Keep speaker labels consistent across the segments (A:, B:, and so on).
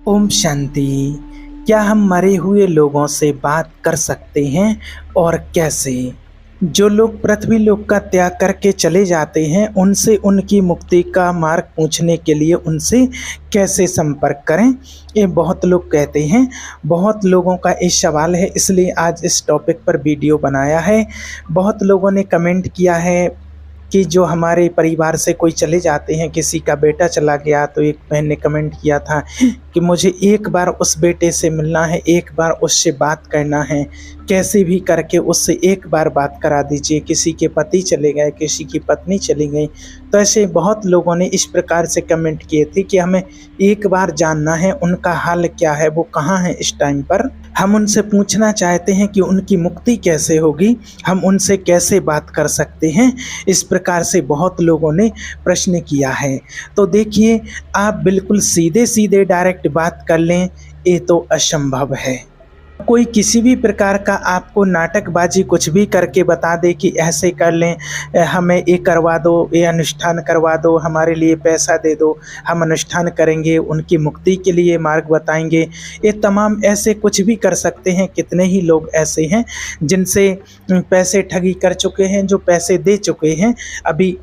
A: ओम शांति। क्या हम मरे हुए लोगों से बात कर सकते हैं और कैसे? जो लोग पृथ्वी लोक का त्याग करके चले जाते हैं उनसे उनकी मुक्ति का मार्ग पूछने के लिए उनसे कैसे संपर्क करें, ये बहुत लोग कहते हैं। बहुत लोगों का ये सवाल है, इसलिए आज इस टॉपिक पर वीडियो बनाया है। बहुत लोगों ने कमेंट किया है कि जो हमारे परिवार से कोई चले जाते हैं, किसी का बेटा चला गया, तो एक बहन ने कमेंट किया था कि मुझे एक बार उस बेटे से मिलना है, एक बार उससे बात करना है, कैसे भी करके उससे एक बार बात करा दीजिए। किसी के पति चले गए, किसी की पत्नी चली गई, तो ऐसे बहुत लोगों ने इस प्रकार से कमेंट किए थे कि हमें एक बार जानना है उनका हाल क्या है, वो कहाँ है इस टाइम पर। हम उनसे पूछना चाहते हैं कि उनकी मुक्ति कैसे होगी, हम उनसे कैसे बात कर सकते हैं। इस प्रकार से बहुत लोगों ने प्रश्न किया है। तो देखिए, आप बिल्कुल सीधे सीधे डायरेक्ट बात कर लें, ये तो असंभव है। कोई किसी भी प्रकार का आपको नाटकबाजी कुछ भी करके बता दे कि ऐसे कर लें, हमें ये करवा दो, ये अनुष्ठान करवा दो, हमारे लिए पैसा दे दो, हम अनुष्ठान करेंगे, उनकी मुक्ति के लिए मार्ग बताएंगे, ये तमाम ऐसे कुछ भी कर सकते हैं। कितने ही लोग ऐसे हैं जिनसे पैसे ठगी कर चुके हैं, जो पैसे दे चुके हैं। अभी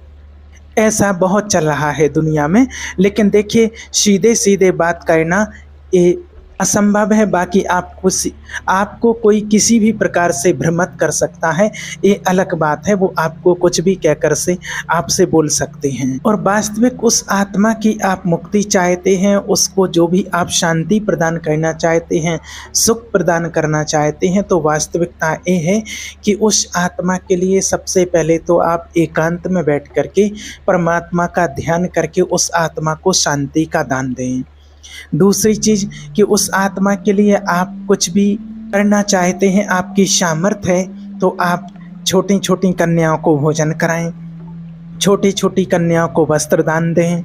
A: ऐसा बहुत चल रहा है दुनिया में। लेकिन देखिए, सीधे सीधे बात करना ये असंभव है। बाकी आपको कोई किसी भी प्रकार से भ्रमित कर सकता है, ये अलग बात है। वो आपको कुछ भी कहकर से आपसे बोल सकते हैं। और वास्तविक उस आत्मा की आप मुक्ति चाहते हैं, उसको जो भी आप शांति प्रदान करना चाहते हैं, सुख प्रदान करना चाहते हैं, तो वास्तविकता ये है कि उस आत्मा के लिए सबसे पहले तो आप एकांत में बैठ करके परमात्मा का ध्यान करके उस आत्मा को शांति का दान दें। दूसरी चीज़ कि उस आत्मा के लिए आप कुछ भी करना चाहते हैं, आपकी सामर्थ्य है, तो आप छोटी छोटी कन्याओं को भोजन कराएं, छोटी छोटी कन्याओं को वस्त्र दान दें,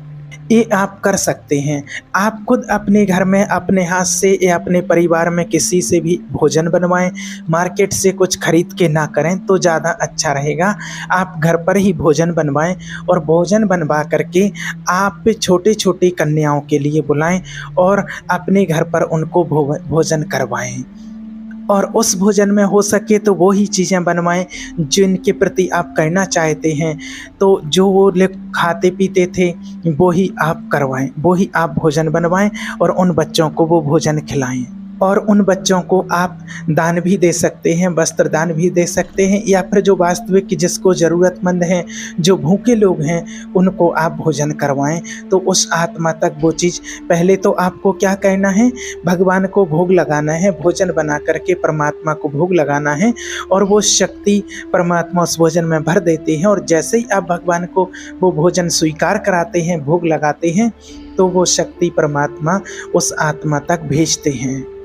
A: ये आप कर सकते हैं। आप खुद अपने घर में अपने हाथ से या अपने परिवार में किसी से भी भोजन बनवाएं, मार्केट से कुछ खरीद के ना करें तो ज़्यादा अच्छा रहेगा। आप घर पर ही भोजन बनवाएं और भोजन बनवा करके आप छोटी छोटी कन्याओं के लिए बुलाएं और अपने घर पर उनको भोजन करवाएं। और उस भोजन में हो सके तो वो ही चीज़ें बनवाएं जिनके प्रति आप करना चाहते हैं। तो जो वो लोग खाते पीते थे वो ही आप करवाएं, वो ही आप भोजन बनवाएं और उन बच्चों को वो भोजन खिलाएं। और उन बच्चों को आप दान भी दे सकते हैं, वस्त्र दान भी दे सकते हैं, या फिर जो वास्तविक जिसको ज़रूरतमंद हैं, जो भूखे लोग हैं, उनको आप भोजन करवाएं। तो उस आत्मा तक वो चीज़, पहले तो आपको क्या करना है, भगवान को भोग लगाना है, भोजन बना करके परमात्मा को भोग लगाना है और वो शक्ति परमात्मा उस भोजन में भर देते हैं। और जैसे ही आप भगवान को वो भोजन स्वीकार कराते हैं, भोग लगाते हैं, तो वो शक्ति परमात्मा उस आत्मा तक भेजते हैं।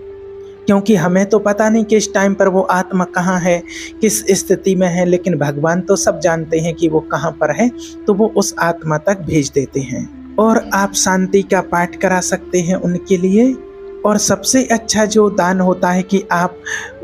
A: क्योंकि हमें तो पता नहीं कि इस टाइम पर वो आत्मा कहाँ है, किस स्थिति में है, लेकिन भगवान तो सब जानते हैं कि वो कहाँ पर है, तो वो उस आत्मा तक भेज देते हैं। और आप शांति का पाठ करा सकते हैं उनके लिए। और सबसे अच्छा जो दान होता है कि आप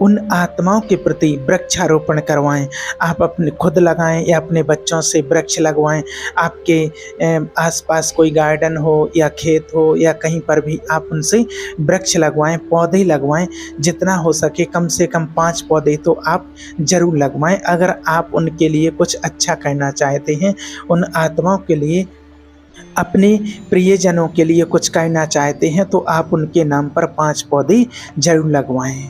A: उन आत्माओं के प्रति वृक्षारोपण करवाएं। आप अपने खुद लगाएं या अपने बच्चों से वृक्ष लगवाएं। आपके आसपास कोई गार्डन हो या खेत हो या कहीं पर भी आप उनसे वृक्ष लगवाएं, पौधे लगवाएं। जितना हो सके कम से कम 5 पौधे तो आप ज़रूर लगवाएं। अगर आप उनके लिए कुछ अच्छा करना चाहते हैं, उन आत्माओं के लिए, अपने प्रियजनों के लिए कुछ करना चाहते हैं, तो आप उनके नाम पर 5 पौधे जरूर लगवाएं।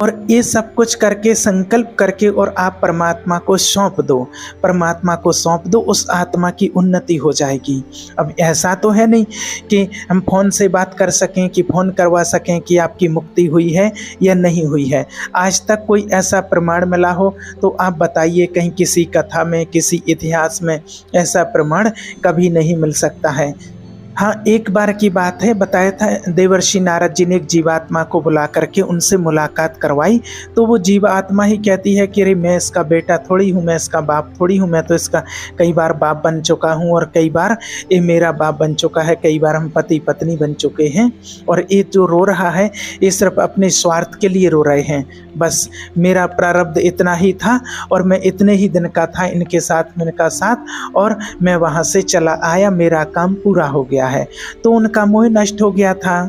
A: और ये सब कुछ करके संकल्प करके और आप परमात्मा को सौंप दो, परमात्मा को सौंप दो, उस आत्मा की उन्नति हो जाएगी। अब ऐसा तो है नहीं कि हम फ़ोन से बात कर सकें, कि फ़ोन करवा सकें कि आपकी मुक्ति हुई है या नहीं हुई है। आज तक कोई ऐसा प्रमाण मिला हो तो आप बताइए, कहीं किसी कथा में, किसी इतिहास में ऐसा प्रमाण कभी नहीं मिल सकता है। हाँ, एक बार की बात है, बताया था देवर्षि नारद जी ने एक जीवात्मा को बुला करके उनसे मुलाकात करवाई। तो वो जीवात्मा ही कहती है कि अरे मैं इसका बेटा थोड़ी हूँ, मैं इसका बाप थोड़ी हूँ, मैं तो इसका कई बार बाप बन चुका हूँ और कई बार ये मेरा बाप बन चुका है, कई बार हम पति पत्नी बन चुके हैं। और ये जो रो रहा है ये सिर्फ अपने स्वार्थ के लिए रो रहे हैं। बस मेरा प्रारब्ध इतना ही था और मैं इतने ही दिन का था इनके साथ और मैं वहाँ से चला आया, मेरा काम पूरा हो गया है। तो उनका मोह नष्ट हो गया था।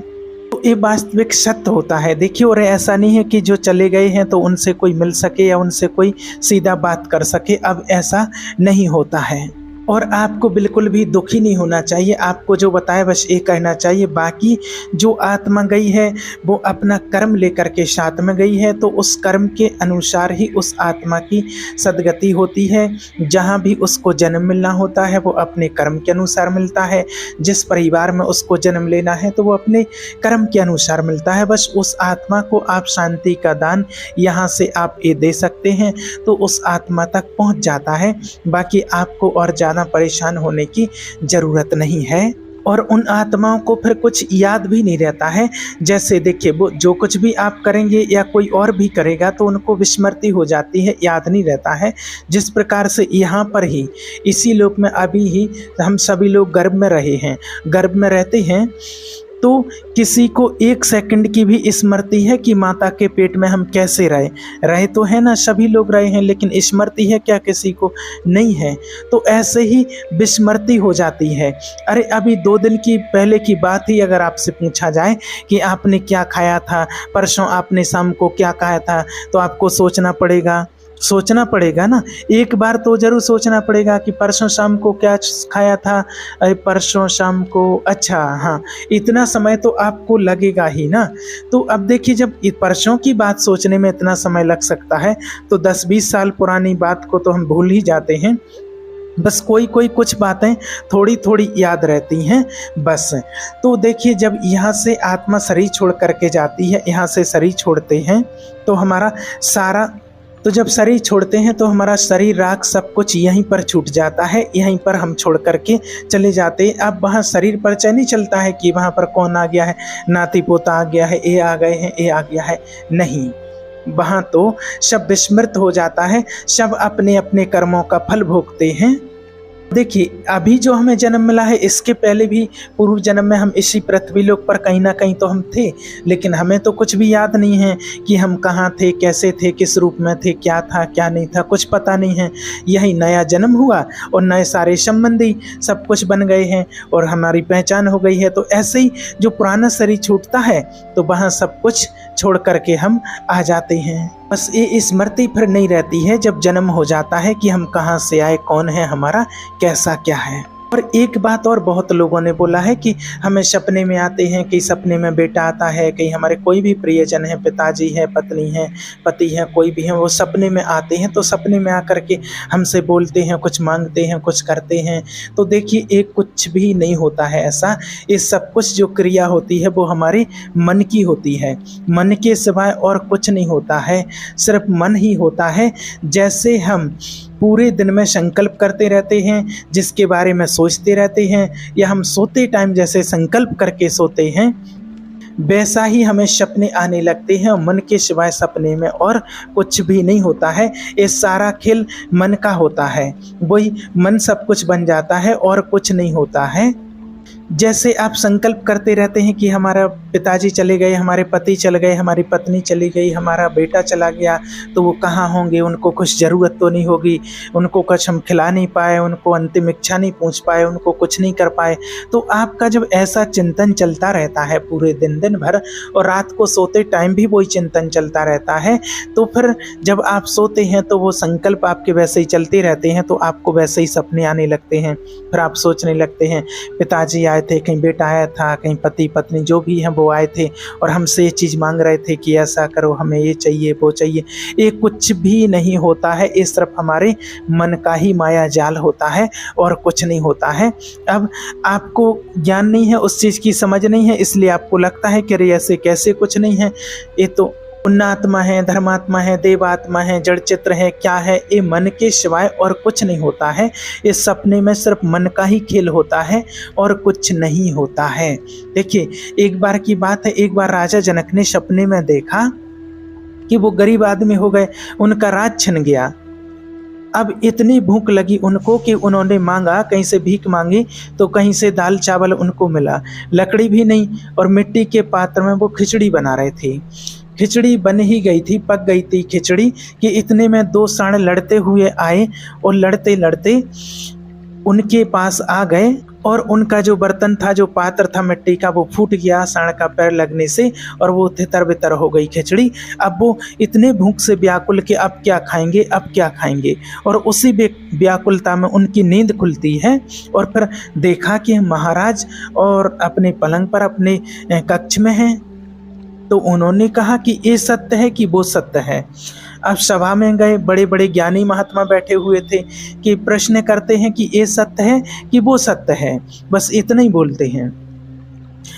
A: तो तो ये वास्तविक सत्य होता है। देखिए, और ऐसा नहीं है कि जो चले गए हैं तो उनसे कोई मिल सके या उनसे कोई सीधा बात कर सके, अब ऐसा नहीं होता है। और आपको बिल्कुल भी दुखी नहीं होना चाहिए। आपको जो बताया बस ये कहना चाहिए। बाकी जो आत्मा गई है वो अपना कर्म लेकर के साथ में गई है, तो उस कर्म के अनुसार ही उस आत्मा की सदगति होती है। जहाँ भी उसको जन्म मिलना होता है वो अपने कर्म के अनुसार मिलता है। जिस परिवार में उसको जन्म लेना है तो वो अपने कर्म के अनुसार मिलता है। बस उस आत्मा को आप शांति का दान यहाँ से आप ये दे सकते हैं तो उस आत्मा तक पहुँच जाता है। बाकी आपको और ज़्यादा परेशान होने की ज़रूरत नहीं है। और उन आत्माओं को फिर कुछ याद भी नहीं रहता है। जैसे देखिए, वो जो कुछ भी आप करेंगे या कोई और भी करेगा तो उनको विस्मृति हो जाती है, याद नहीं रहता है। जिस प्रकार से यहाँ पर ही इसी लोक में अभी ही हम सभी लोग गर्भ में रहे हैं, गर्भ में रहते हैं तो किसी को 1 सेकंड की भी स्मृति है कि माता के पेट में हम कैसे रहे तो है ना, सभी लोग रहे हैं, लेकिन स्मृति है क्या? किसी को नहीं है। तो ऐसे ही विस्मृति हो जाती है। अरे अभी 2 दिन की पहले की बात ही अगर आपसे पूछा जाए कि आपने क्या खाया था, परसों आपने शाम को क्या खाया था, तो आपको सोचना पड़ेगा ना। एक बार तो ज़रूर सोचना पड़ेगा कि परसों शाम को क्या खाया था। अरे परसों शाम को, अच्छा हाँ, इतना समय तो आपको लगेगा ही ना। तो अब देखिए, जब परसों की बात सोचने में इतना समय लग सकता है तो 10-20 साल पुरानी बात को तो हम भूल ही जाते हैं। बस कोई कुछ बातें थोड़ी थोड़ी याद रहती हैं बस। तो देखिए, जब यहाँ से आत्मा शरीर छोड़ करके जाती है, यहाँ से शरीर छोड़ते हैं तो हमारा सारा, तो जब शरीर छोड़ते हैं तो हमारा शरीर, राख, सब कुछ यहीं पर छूट जाता है, यहीं पर हम छोड़ करके चले जाते हैं। अब वहाँ शरीर परिचय नहीं चलता है कि वहाँ पर कौन आ गया है, नाती पोता आ गया है, ये आ गए हैं, ये आ गया है, नहीं। वहाँ तो सब विस्मृत हो जाता है, सब अपने अपने कर्मों का फल भोगते हैं। देखिए, अभी जो हमें जन्म मिला है, इसके पहले भी पूर्व जन्म में हम इसी पृथ्वी लोक पर कहीं ना कहीं तो हम थे, लेकिन हमें तो कुछ भी याद नहीं है कि हम कहाँ थे, कैसे थे, किस रूप में थे, क्या था क्या नहीं था, कुछ पता नहीं है। यही नया जन्म हुआ और नए सारे संबंधी सब कुछ बन गए हैं और हमारी पहचान हो गई है। तो ऐसे ही जो पुराना शरीर छूटता है तो वहाँ सब कुछ छोड़ करके हम आ जाते हैं। बस ये स्मृति फिर नहीं रहती है जब जन्म हो जाता है कि हम कहाँ से आए, कौन है हमारा, कैसा क्या है। और एक बात और बहुत लोगों ने बोला है कि हमें सपने में आते हैं, कि सपने में बेटा आता है, कहीं हमारे कोई भी प्रियजन है, पिताजी है, पत्नी है, पति है, कोई भी है, वो सपने में आते हैं तो सपने में आकर के हमसे बोलते हैं, कुछ मांगते हैं, कुछ करते हैं। तो देखिए, एक कुछ भी नहीं होता है ऐसा। ये सब कुछ जो क्रिया होती है वो हमारे मन की होती है। मन के सिवाय और कुछ नहीं होता है, सिर्फ मन ही होता है। जैसे हम पूरे दिन में संकल्प करते रहते हैं, जिसके बारे में सोचते रहते हैं, या हम सोते टाइम जैसे संकल्प करके सोते हैं, वैसा ही हमें सपने आने लगते हैं। मन के सिवाय सपने में और कुछ भी नहीं होता है। ये सारा खेल मन का होता है, वही मन सब कुछ बन जाता है और कुछ नहीं होता है। जैसे आप संकल्प करते रहते हैं कि हमारा पिताजी चले गए, हमारे पति चले गए, हमारी पत्नी चली गई, हमारा बेटा चला गया, तो वो कहाँ होंगे, उनको कुछ ज़रूरत तो नहीं होगी, उनको कुछ हम खिला नहीं पाए, उनको अंतिम इच्छा नहीं पूछ पाए, उनको कुछ नहीं कर पाए। तो आपका जब ऐसा चिंतन चलता रहता है पूरे दिन भर, और रात को सोते टाइम भी वही चिंतन चलता रहता है, तो फिर जब आप सोते हैं तो वो संकल्प आपके वैसे ही चलते रहते हैं, तो आपको वैसे ही सपने आने लगते हैं। फिर आप सोचने लगते हैं, पिताजी आए थे, कहीं बेटा आया था, कहीं पति पत्नी जो भी हैं वो आए थे और हमसे ये चीज़ मांग रहे थे कि ऐसा करो, हमें ये चाहिए, वो चाहिए। ये कुछ भी नहीं होता है, ये सिर्फ हमारे मन का ही माया जाल होता है और कुछ नहीं होता है। अब आपको ज्ञान नहीं है, उस चीज़ की समझ नहीं है, इसलिए आपको लगता है कि अरे ऐसे कैसे कुछ नहीं है, ये तो पुण्यात्मा है, धर्मात्मा है, देवात्मा है, जड़ चित्र है, क्या है, ये मन के सिवाय और कुछ नहीं होता है। इस सपने में सिर्फ मन का ही खेल होता है और कुछ नहीं होता है। देखिए, एक बार की बात है, एक बार राजा जनक ने सपने में देखा कि वो गरीब आदमी हो गए, उनका राज छिन गया। अब इतनी भूख लगी उनको कि उन्होंने मांगा, कहीं से भीख मांगी तो कहीं से दाल चावल उनको मिला, लकड़ी भी नहीं, और मिट्टी के पात्र में वो खिचड़ी बना रहे थे। खिचड़ी बन ही गई थी, पक गई थी खिचड़ी, कि इतने में 2 सांड लड़ते हुए आए और लड़ते लड़ते उनके पास आ गए और उनका जो बर्तन था, जो पात्र था मिट्टी का, वो फूट गया सांड का पैर लगने से और वो तितर बितर हो गई खिचड़ी। अब वो इतने भूख से व्याकुल कि अब क्या खाएंगे, अब क्या खाएंगे। और उसी व्याकुलता में उनकी नींद खुलती है और फिर देखा कि महाराज और अपने पलंग पर अपने कक्ष में हैं। तो उन्होंने कहा कि ये सत्य है कि वो सत्य है। अब सभा में गए, बड़े बड़े ज्ञानी महात्मा बैठे हुए थे कि प्रश्न करते हैं कि ये सत्य है कि वो सत्य है, बस इतना ही बोलते हैं।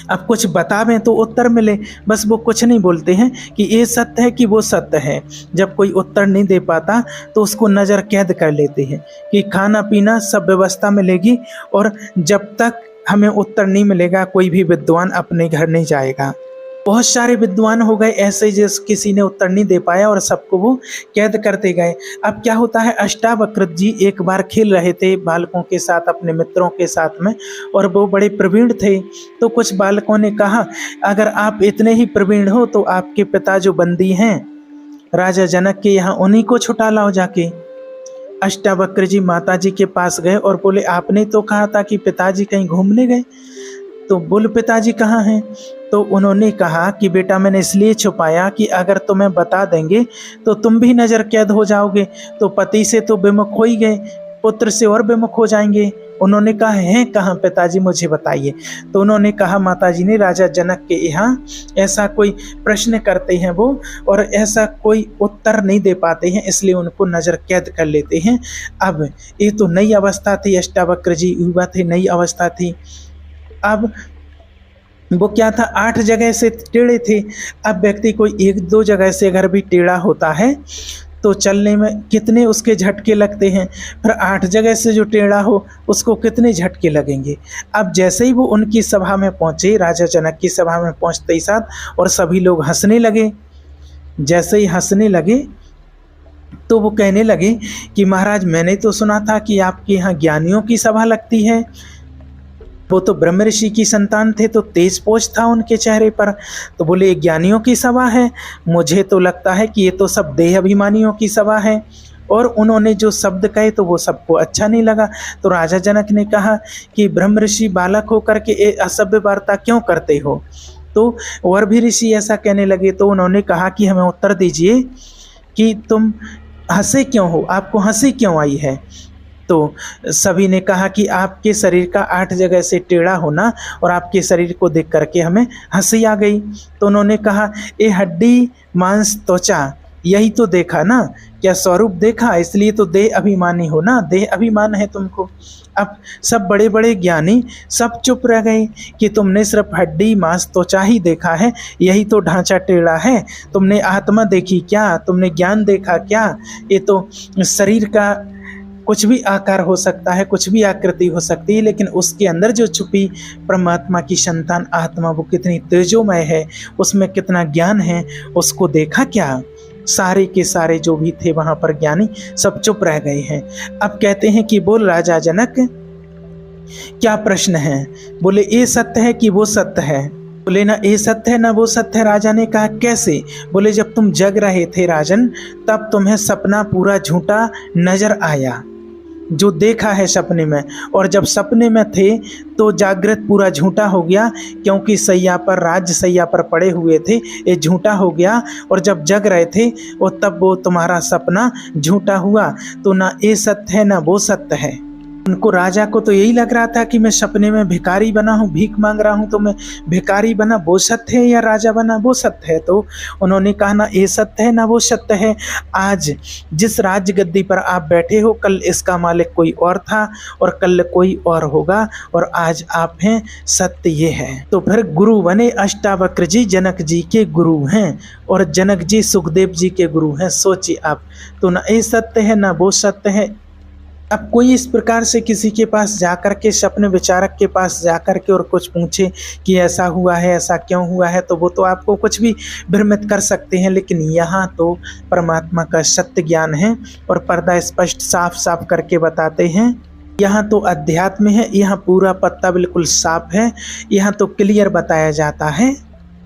A: अब कुछ बतावें तो उत्तर मिले, बस वो कुछ नहीं बोलते हैं कि ये सत्य है कि वो सत्य है। जब कोई उत्तर नहीं दे पाता तो उसको नज़र कैद कर लेते हैं कि खाना पीना सब व्यवस्था मिलेगी और जब तक हमें उत्तर नहीं मिलेगा कोई भी विद्वान अपने घर नहीं जाएगा। बहुत सारे विद्वान हो गए ऐसे जिस किसी ने उत्तर नहीं दे पाया और सबको वो कैद करते गए। अब क्या होता है, अष्टावक्र जी एक बार खेल रहे थे बालकों के साथ, अपने मित्रों के साथ में, और वो बड़े प्रवीण थे। तो कुछ बालकों ने कहा, अगर आप इतने ही प्रवीण हो तो आपके पिता जो बंदी हैं राजा जनक के यहाँ, उन्हीं को छुटा लाओ जाके। अष्टावक्र जी माता जी के पास गए और बोले, आपने तो कहा था कि पिताजी कहीं घूमने गए, तो बोल पिताजी कहाँ हैं। तो उन्होंने कहा कि बेटा मैंने इसलिए छुपाया कि अगर तुम्हें बता देंगे तो तुम भी नज़र कैद हो जाओगे, तो पति से तो विमुख हो ही गए, पुत्र से और विमुख हो जाएंगे। उन्होंने कहा, हैं कहाँ पिताजी, मुझे बताइए। तो उन्होंने कहा, माताजी ने राजा जनक के यहाँ ऐसा कोई प्रश्न करते हैं वो और ऐसा कोई उत्तर नहीं दे पाते हैं, इसलिए उनको नज़र कैद कर लेते हैं। अब ये तो नई अवस्था थी, अष्टावक्र जी युवा थे, नई अवस्था थी। अब वो क्या था, 8 जगह से टेढ़े थे। अब व्यक्ति कोई 1-2 जगह से अगर भी टेढ़ा होता है तो चलने में कितने उसके झटके लगते हैं, फिर 8 जगह से जो टेढ़ा हो उसको कितने झटके लगेंगे। अब जैसे ही वो उनकी सभा में पहुँचे, राजा जनक की सभा में पहुँचते ही साथ, और सभी लोग हंसने लगे। जैसे ही हंसने लगे तो वो कहने लगे कि महाराज मैंने तो सुना था कि आपके यहाँ ज्ञानियों की सभा लगती है। वो तो ब्रह्म ऋषि की संतान थे तो तेज पोष था उनके चेहरे पर। तो बोले ज्ञानियों की सभा है, मुझे तो लगता है कि ये तो सब देह अभिमानियों की सभा है। और उन्होंने जो शब्द कहे तो वो सबको अच्छा नहीं लगा। तो राजा जनक ने कहा कि ब्रह्म ऋषि बालक होकर के असभ्य वार्ता क्यों करते हो। तो और भी ऋषि ऐसा कहने लगे। तो उन्होंने कहा कि हमें उत्तर दीजिए कि तुम हंसे क्यों हो, आपको हंसी क्यों आई है। तो सभी ने कहा कि आपके शरीर का 8 जगह से टेढ़ा होना और आपके शरीर को देख करके हमें हंसी आ गई। तो उन्होंने कहा, ये हड्डी मांस त्वचा यही तो देखा ना, क्या स्वरूप देखा, इसलिए तो देह अभिमानी हो ना, देह अभिमान है तुमको। अब सब बड़े बड़े ज्ञानी सब चुप रह गए कि तुमने सिर्फ हड्डी मांस त्वचा ही देखा है, यही तो ढांचा टेढ़ा है, तुमने आत्मा देखी क्या, तुमने ज्ञान देखा क्या। ये तो शरीर का कुछ भी आकार हो सकता है, कुछ भी आकृति हो सकती है, लेकिन उसके अंदर जो छुपी परमात्मा की संतान आत्मा वो कितनी तेजोमय है, उसमें कितना ज्ञान है, उसको देखा क्या। सारे के सारे जो भी थे वहाँ पर ज्ञानी सब चुप रह गए हैं। अब कहते हैं कि बोल राजा जनक क्या प्रश्न है। बोले ये सत्य है कि वो सत्य है। बोले ना ये सत्य है ना वो सत्य है। राजा ने कहा कैसे। बोले जब तुम जग रहे थे राजन, तब तुम्हें सपना पूरा झूठा नजर आया, जो देखा है सपने में, और जब सपने में थे तो जागृत पूरा झूठा हो गया, क्योंकि सैया पर राज सैया पर पड़े हुए थे, ये झूठा हो गया। और जब जग रहे थे और तब वो तुम्हारा सपना झूठा हुआ। तो ना ये सत्य है ना वो सत्य है। उनको राजा को तो यही लग रहा था कि मैं सपने में भिखारी बना हूँ, भीख मांग रहा हूँ, तो मैं भिखारी बना वो सत्य है या राजा बना वो सत्य है। तो उन्होंने कहा ना ये सत्य है ना वो सत्य है। आज जिस राज गद्दी पर आप बैठे हो, कल इसका मालिक कोई और था और कल कोई और होगा, और आज आप हैं, सत्य ये है। तो फिर गुरु बने अष्टावक्र जी, जनक जी के गुरु हैं, और जनक जी सुखदेव जी के गुरु हैं। सोचिए आप, तो ना ये सत्य है ना वो सत्य है। अब कोई इस प्रकार से किसी के पास जाकर के, सपने विचारक के पास जाकर के और कुछ पूछे कि ऐसा हुआ है, ऐसा क्यों हुआ है, तो वो तो आपको कुछ भी भ्रमित कर सकते हैं। लेकिन यहाँ तो परमात्मा का सत्य ज्ञान है और पर्दा स्पष्ट साफ साफ करके बताते हैं। यहाँ तो अध्यात्म है, यहाँ पूरा पत्ता बिल्कुल साफ है, यहाँ तो क्लियर बताया जाता है।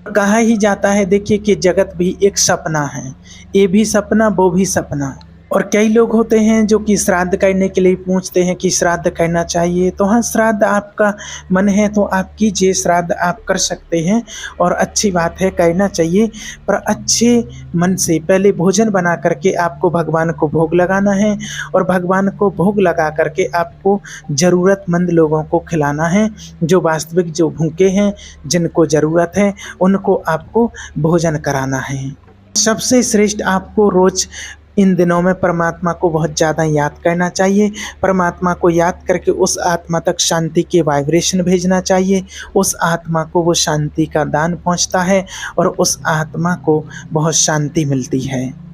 A: कहा ही जाता है देखिए कि जगत भी एक सपना है, ये भी सपना वो भी सपना, और कई लोग होते हैं जो कि श्राद्ध करने के लिए पूछते हैं कि श्राद्ध करना चाहिए। तो हाँ, श्राद्ध आपका मन है तो आप कीजिए, श्राद्ध आप कर सकते हैं और अच्छी बात है, करना चाहिए। पर अच्छे मन से पहले भोजन बना करके आपको भगवान को भोग लगाना है और भगवान को भोग लगा करके आपको ज़रूरतमंद लोगों को खिलाना है। जो वास्तविक जो भूखे हैं, जिनको ज़रूरत है, उनको आपको भोजन कराना है। सबसे श्रेष्ठ आपको रोज़ इन दिनों में परमात्मा को बहुत ज़्यादा याद करना चाहिए। परमात्मा को याद करके उस आत्मा तक शांति के वाइब्रेशन भेजना चाहिए। उस आत्मा को वो शांति का दान पहुंचता है और उस आत्मा को बहुत शांति मिलती है।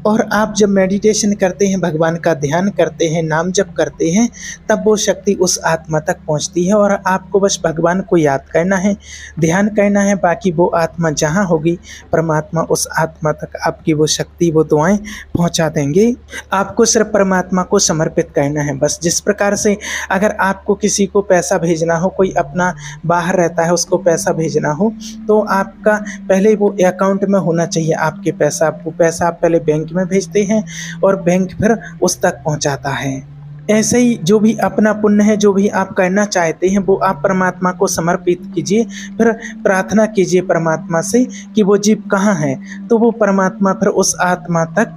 A: और आप जब मेडिटेशन करते हैं, भगवान का ध्यान करते हैं, नाम जप करते हैं, तब वो शक्ति उस आत्मा तक पहुंचती है और आपको बस भगवान को याद करना है, ध्यान करना है। बाकी वो आत्मा जहां होगी, परमात्मा उस आत्मा तक आपकी वो शक्ति, वो दुआएं पहुंचा देंगे। आपको सिर्फ परमात्मा को समर्पित करना है बस। जिस प्रकार से अगर आपको किसी को पैसा भेजना हो, कोई अपना बाहर रहता है उसको पैसा भेजना हो, तो आपका पहले वो अकाउंट में होना चाहिए आपके पैसा। आपको पैसा आप पहले बैंक में भेजते हैं और बैंक फिर उस तक पहुंचाता है। ऐसे ही जो भी अपना पुण्य है, जो भी आप करना चाहते हैं, वो आप परमात्मा को समर्पित कीजिए। फिर प्रार्थना कीजिए परमात्मा से कि वो जीव कहाँ है, तो वो परमात्मा फिर उस आत्मा तक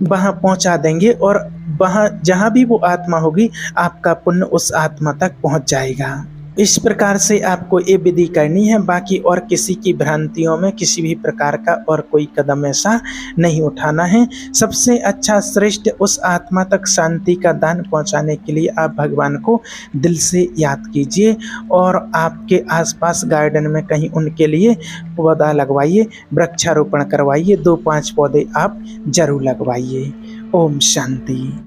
A: वहाँ पहुँचा देंगे और वहाँ जहाँ भी वो आत्मा होगी, आपका पुण्य उस आत्मा तक पहुँच जाएगा। इस प्रकार से आपको ये विधि करनी है। बाकी और किसी की भ्रांतियों में किसी भी प्रकार का और कोई कदम ऐसा नहीं उठाना है। सबसे अच्छा श्रेष्ठ उस आत्मा तक शांति का दान पहुंचाने के लिए आप भगवान को दिल से याद कीजिए और आपके आसपास गार्डन में कहीं उनके लिए पौधा लगवाइए, वृक्षारोपण करवाइए, 2-5 पौधे आप जरूर लगवाइए। ओम शांति।